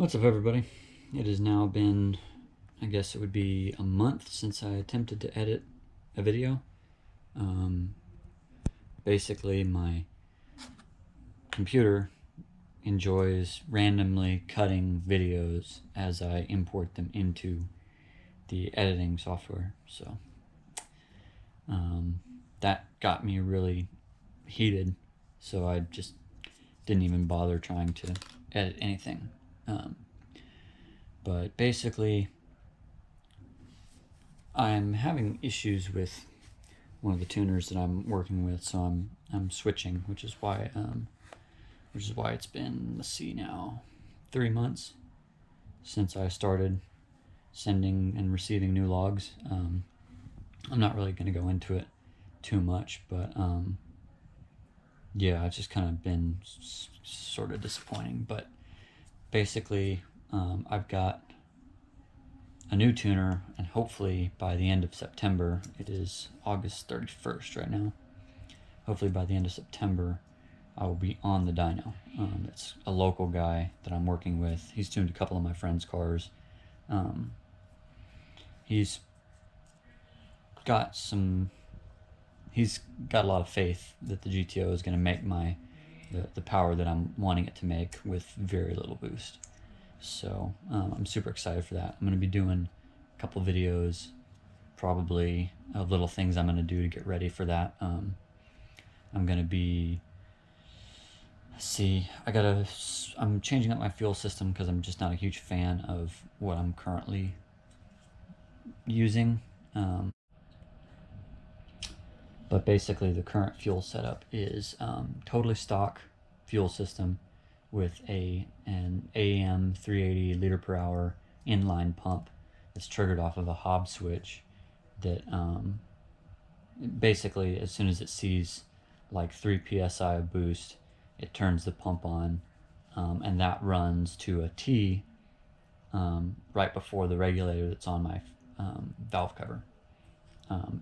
What's up, everybody? It has now been, I guess it would be a month since I attempted to edit a video. Basically, my computer enjoys randomly cutting videos as I import them into the editing software. So that got me really heated, so I just didn't even bother trying to edit anything. But basically, I'm having issues with one of the tuners that I'm working with, so I'm switching, which is why it's been, let's see now, 3 months since I started sending and receiving new logs. I'm not really going to go into it too much, but yeah, it's just kind of been sort of disappointing. But basically, I've got a new tuner, and hopefully by the end of September, it is August 31st right now, hopefully by the end of September I will be on the dyno. It's a local guy that I'm working with. He's tuned a couple of my friends' cars. He's got a lot of faith that the GTO is going to make the power that I'm wanting it to make with very little boost. So I'm super excited for that. I'm going to be doing a couple videos, probably, of little things I'm going to do to get ready for that. I'm going to be, I'm changing up my fuel system because I'm just not a huge fan of what I'm currently using. But basically the current fuel setup is totally stock fuel system with an AM 380 liter per hour inline pump that's triggered off of a Hobbs switch that basically, as soon as it sees like 3 psi of boost, it turns the pump on, and that runs to a T right before the regulator that's on my valve cover.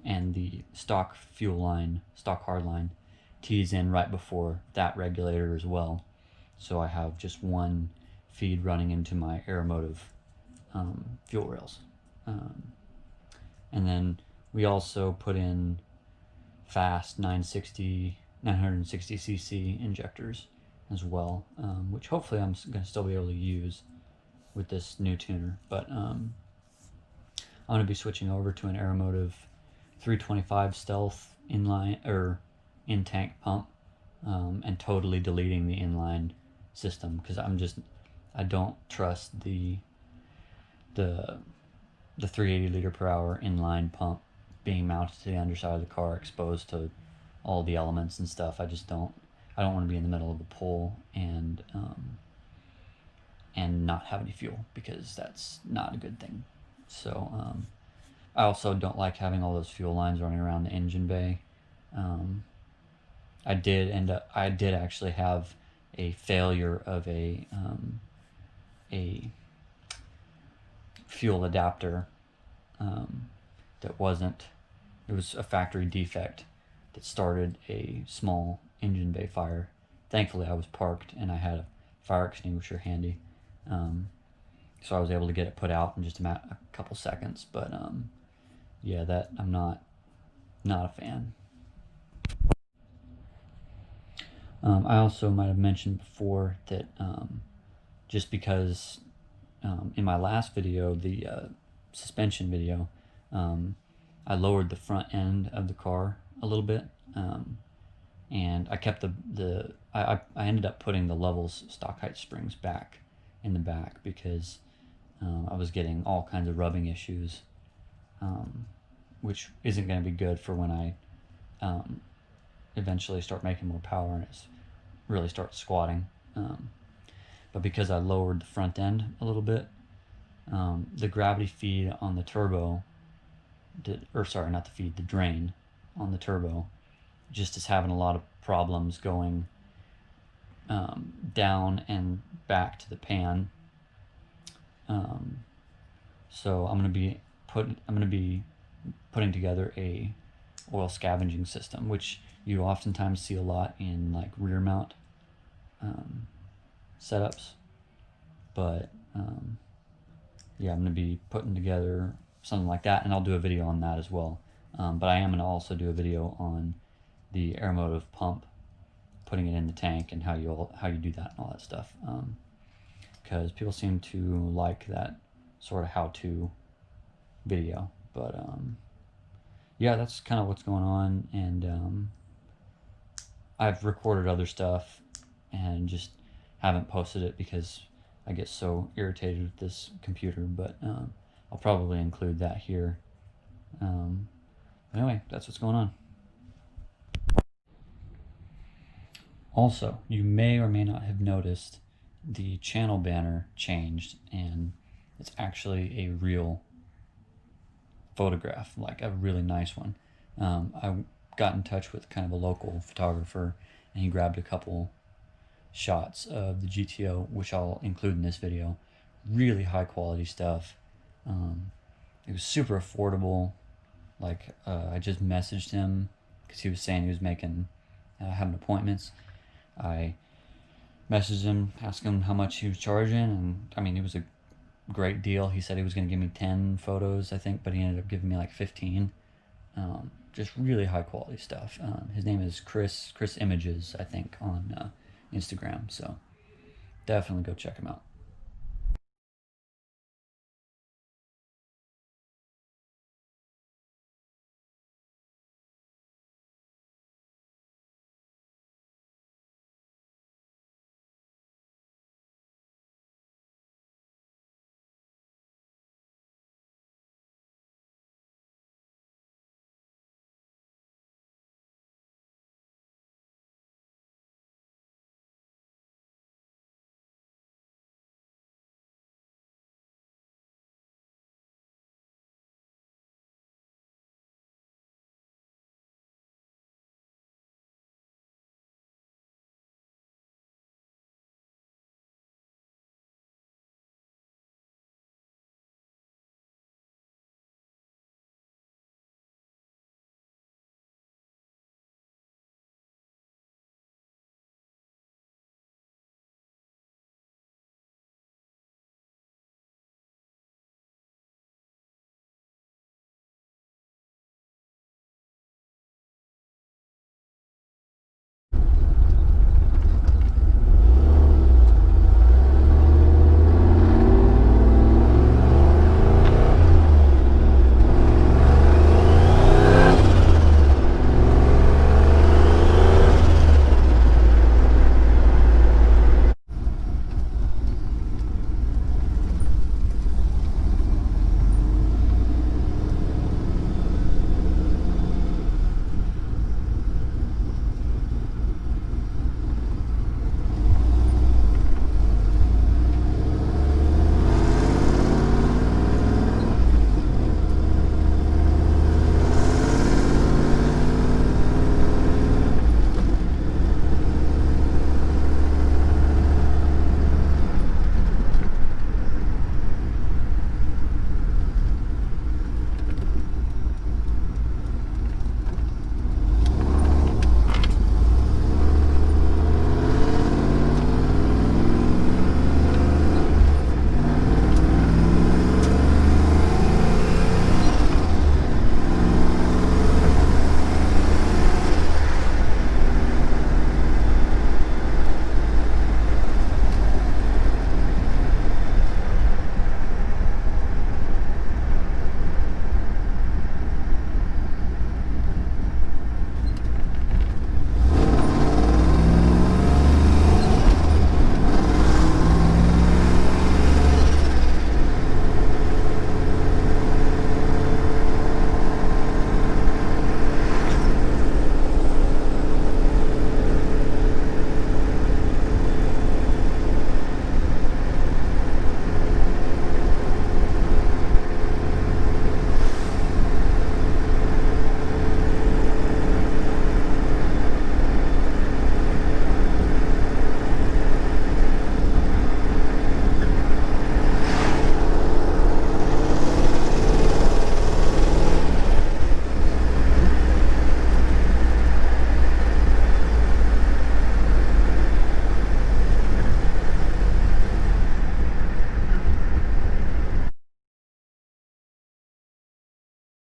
And the stock fuel line, stock hard line, tees in right before that regulator as well. So I have just one feed running into my Aeromotive fuel rails. And then we also put in fast 960cc injectors as well, which hopefully I'm going to still be able to use with this new tuner. But I'm going to be switching over to an Aeromotive 325 Stealth inline or in-tank pump, and totally deleting the inline system because I don't trust the 380 liter per hour inline pump being mounted to the underside of the car, exposed to all the elements and stuff. I don't want to be in the middle of the pole and not have any fuel, because that's not a good thing. So I also don't like having all those fuel lines running around the engine bay. I did actually have a failure of a fuel adapter that wasn't, it was a factory defect that started a small engine bay fire. Thankfully I was parked and I had a fire extinguisher handy, so I was able to get it put out in just a couple seconds. But yeah, that I'm not a fan. I also might have mentioned before that just because in my last video, the suspension video, I lowered the front end of the car a little bit, and I kept I ended up putting the levels stock height springs back in the back because I was getting all kinds of rubbing issues, which isn't going to be good for when I eventually start making more power and it really starts squatting. But because I lowered the front end a little bit, the gravity feed on the turbo, the drain on the turbo just is having a lot of problems going down and back to the pan. So I'm going to be putting together a oil scavenging system, which you oftentimes see a lot in like rear mount setups, but yeah, I'm going to be putting together something like that, and I'll do a video on that as well. But I am going to also do a video on the aeromotive pump, putting it in the tank, and how you do that and all that stuff. Because people seem to like that sort of how-to video. But yeah, that's kind of what's going on, and I've recorded other stuff and just haven't posted it because I get so irritated with this computer, but I'll probably include that here. Anyway, that's what's going on. Also, you may or may not have noticed the channel banner changed, and it's actually a real photograph, like a really nice one. I got in touch with kind of a local photographer, and he grabbed a couple shots of the GTO, which I'll include in this video. Really high quality stuff. It was super affordable. Like I just messaged him because he was saying he was having appointments. I messaged him, asked him how much he was charging, and I mean, it was a great deal. He said he was going to give me 10 photos, I think, but he ended up giving me like 15. Just really high quality stuff. His name is Chris Images, I think, on Instagram, so definitely go check him out.